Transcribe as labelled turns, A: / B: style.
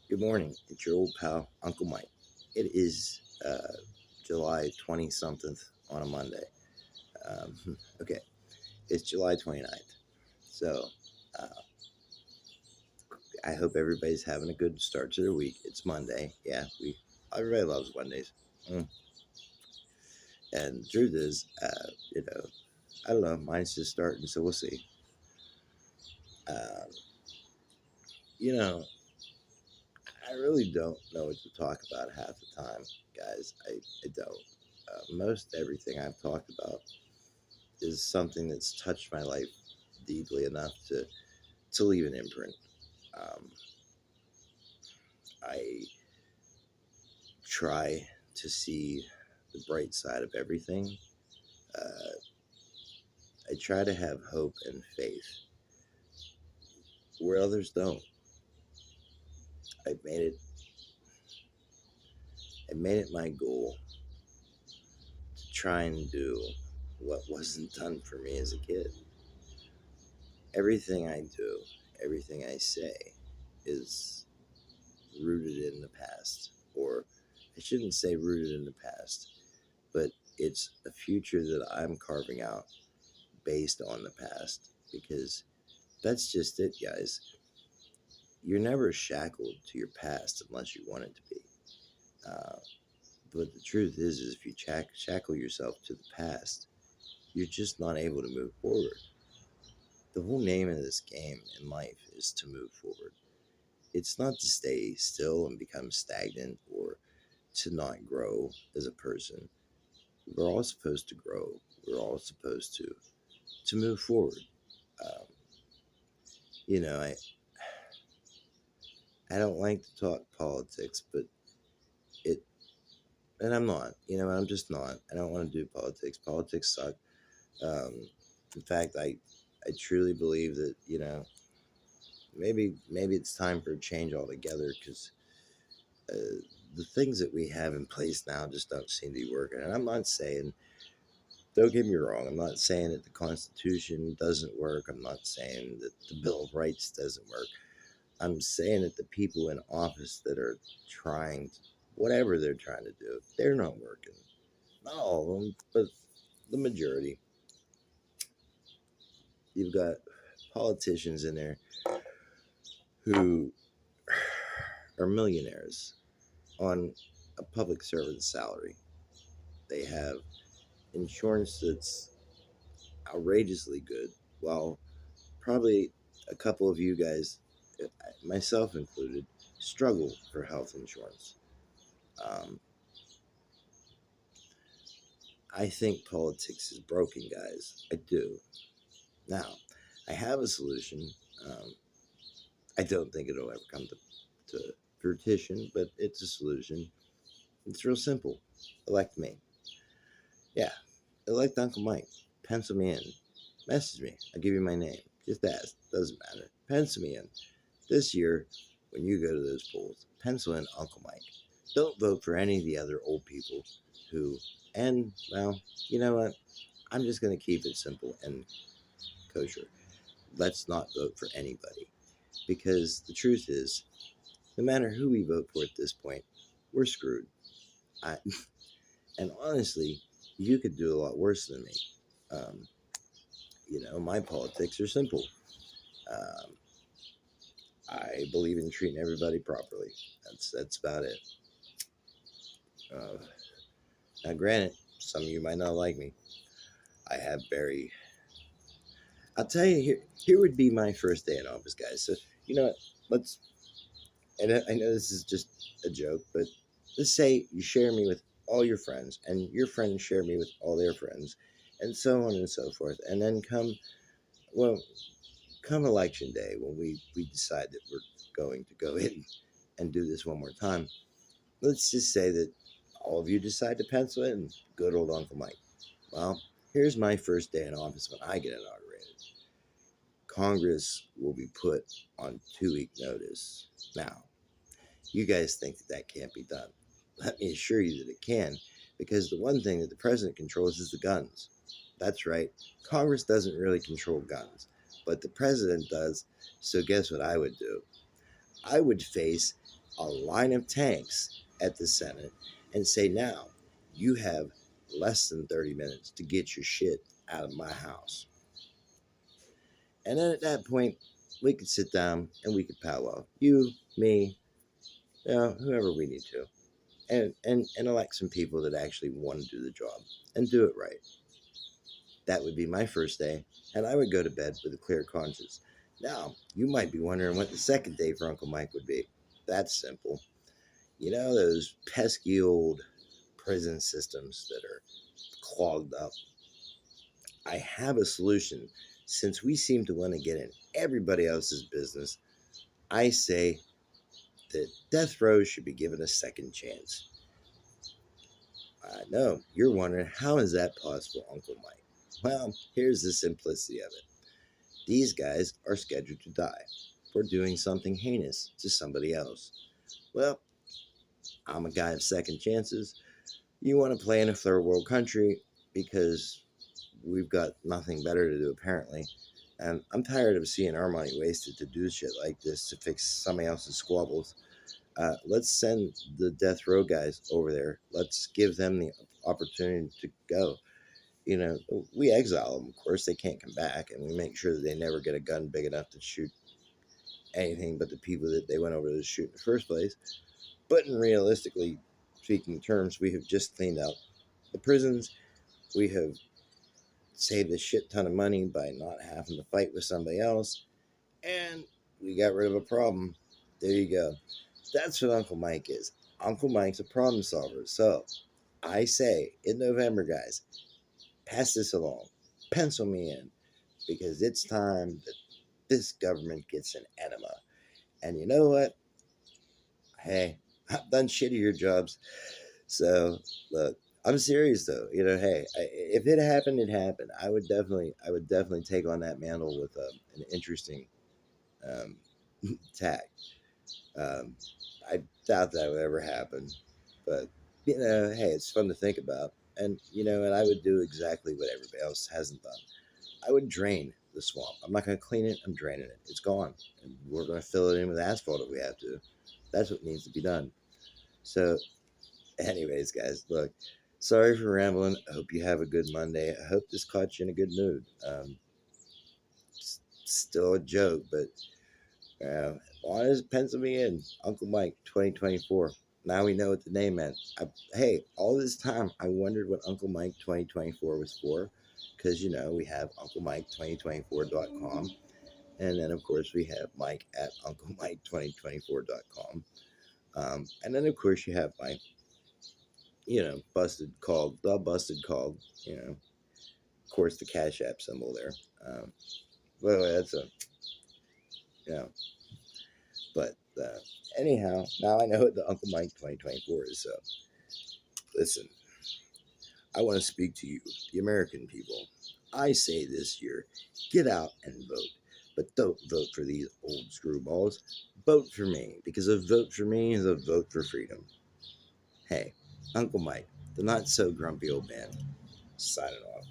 A: Good morning. It's your old pal, Uncle Mike. It is July 20 something on a Monday. Okay, it's July 29th. So uh, I hope everybody's having a good start to their week. It's Monday. Yeah, everybody loves Mondays. Mm. And the truth is, I don't know, mine's just starting, so we'll see. Um, you know, I really don't know what to talk about half the time, guys. I don't. Most everything I've talked about is something that's touched my life deeply enough to leave an imprint. Um, I try to see the bright side of everything. Uh, I try to have hope and faith where others don't. I've made it. I made it my goal to try and do what wasn't done for me as a kid. Everything I do, everything I say, is rooted in the past, or I shouldn't say rooted in the past, but it's a future that I'm carving out based on the past because that's just it, guys. You're never shackled to your past unless you want it to be. Uh, but the truth is if you shackle yourself to the past, you're just not able to move forward. The whole name of this game in life is to move forward. It's not to stay still and become stagnant or to not grow as a person. We're all supposed to grow. We're all supposed to move forward. Um, you know, I don't like to talk politics, but it, and I'm not. I'm just not. I don't want to do politics. Politics suck. Um, in fact, I truly believe that maybe it's time for a change altogether because the things that we have in place now just don't seem to be working. And I'm not saying, don't get me wrong, I'm not saying that the Constitution doesn't work. I'm not saying that the Bill of Rights doesn't work. I'm saying that the people in office that are trying, whatever they're trying to do, they're not working. Not all of them, but the majority. You've got politicians in there who are millionaires on a public servant's salary. They have insurance that's outrageously good, while probably a couple of you guys, myself included, struggle for health insurance. Um, I think politics is broken, guys. I do. Now, I have a solution. Um, I don't think it'll ever come to fruition, but it's a solution. It's real simple. Elect me. Yeah, elect Uncle Mike. Pencil me in. Message me. I'll give you my name. Just ask. Doesn't matter. Pencil me in. This year, when you go to those polls, pencil in Uncle Mike. Don't vote for any of the other old people who, and, well, you know what? I'm just going to keep it simple and kosher. Let's not vote for anybody. Because the truth is, no matter who we vote for at this point, we're screwed. I, and honestly, you could do a lot worse than me. Um, my politics are simple. Um, I believe in treating everybody properly. That's about it. Uh, Now, granted, some of you might not like me. I have very. I'll tell you here. Here would be my first day in office, guys. So you know what? Let's. And I know this is just a joke, but let's say you share me with all your friends, and your friends share me with all their friends, and so on and so forth. And then well, come election day when we decide that we're going to go in and do this one more time. Let's just say that all of you decide to pencil in good old Uncle Mike. Well, here's my first day in office when I get inaugurated. Congress will be put on 2-week notice. Now, you guys think that that can't be done. Let me assure you that it can, because the one thing that the president controls is the guns. That's right, Congress doesn't really control guns, but the president does. So, guess what I would do? I would face a line of tanks at the Senate and say, now you have less than 30 minutes to get your shit out of my house. And then at that point, we could sit down and we could powwow. You, me, whoever we need to. And elect some people that actually want to do the job and do it right. That would be my first day, and I would go to bed with a clear conscience. Now, you might be wondering what the second day for Uncle Mike would be. That's simple. You know, those pesky old prison systems that are clogged up. I have a solution. Since we seem to want to get in everybody else's business, I say that death row should be given a second chance. I know, you're wondering, how is that possible, Uncle Mike? Well, here's the simplicity of it. These guys are scheduled to die for doing something heinous to somebody else. Well, I'm a guy of second chances. You want to play in a third world country because we've got nothing better to do, apparently. And I'm tired of seeing our money wasted to do shit like this to fix somebody else's squabbles. Let's send the death row guys over there. Let's give them the opportunity to go. You know, we exile them, of course, they can't come back, and we make sure that they never get a gun big enough to shoot anything but the people that they went over to shoot in the first place. But in realistically speaking terms, we have just cleaned out the prisons. We have saved a shit ton of money by not having to fight with somebody else, and we got rid of a problem. There you go. That's what Uncle Mike is. Uncle Mike's a problem solver. So I say in November, guys, pass this along. Pencil me in, because it's time that this government gets an enema. And you know what? Hey, I've done shittier jobs. So look, I'm serious though. You know, hey, if it happened, it happened. I would definitely take on that mantle with an interesting um, tack. Um, I doubt that would ever happen, but you know, hey, it's fun to think about. And you know, and I would do exactly what everybody else hasn't done. I would drain the swamp. I'm not going to clean it. I'm draining it. It's gone, and we're going to fill it in with asphalt if we have to. That's what needs to be done. So, anyways, guys, look. Sorry for rambling. I hope you have a good Monday. I hope this caught you in a good mood. Still a joke, but why does it pencil me in? Uncle Mike 2024. Now we know what the name meant. Hey, all this time I wondered what Uncle Mike 2024 was for, because you know we have UncleMike2024.com, and then of course we have Mike at UncleMike2024.com, and then of course you have my, busted cog, the busted cog, of course the Cash App symbol there. By the way, that's a, you know, but anyhow, now I know what the Uncle Mike 2024 is. So listen, I want to speak to you, the American people. I say this year, get out and vote. But don't vote for these old screwballs. Vote for me, because a vote for me is a vote for freedom. Hey, Uncle Mike, the not so grumpy old man, signing off.